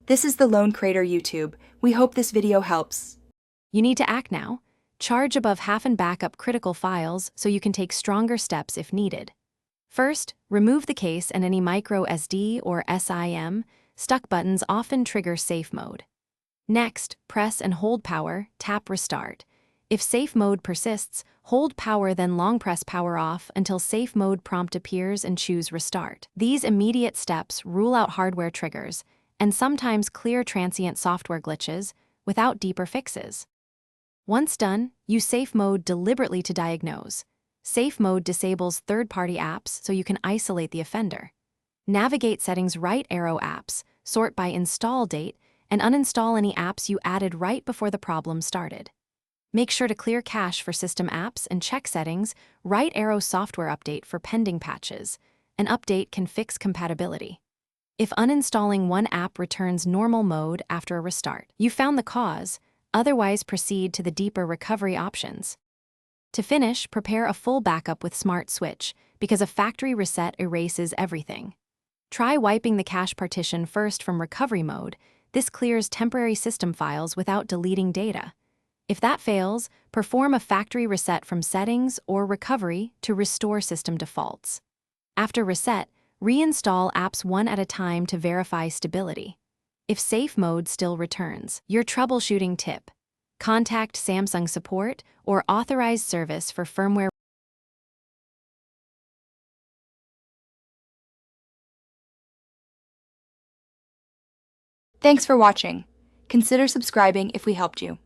This is the Lone Crater YouTube. We hope this video helps. You need to act now. Charge above half and back up critical files so you can take stronger steps if needed. First, remove the case and any micro SD or SIM. Stuck buttons often trigger safe mode. Next, press and hold power, tap restart. If safe mode persists, hold power then long press power off until safe mode prompt appears and choose restart. These immediate steps rule out hardware triggers and sometimes clear transient software glitches without deeper fixes. Once done, use safe mode deliberately to diagnose. Safe mode disables third-party apps so you can isolate the offender. Navigate settings right arrow apps, sort by install date, and uninstall any apps you added right before the problem started. Make sure to clear cache for system apps and check settings, right arrow software update for pending patches. An update can fix compatibility. If uninstalling one app returns normal mode after a restart, you found the cause, otherwise proceed to the deeper recovery options. To finish, prepare a full backup with Smart Switch, because a factory reset erases everything. Try wiping the cache partition first from recovery mode. This clears temporary system files without deleting data. If that fails, perform a factory reset from settings or recovery to restore system defaults. After reset, reinstall apps one at a time to verify stability. If safe mode still returns, your troubleshooting tip: contact Samsung support or authorized service for firmware. Thanks for watching. Consider subscribing if we helped you.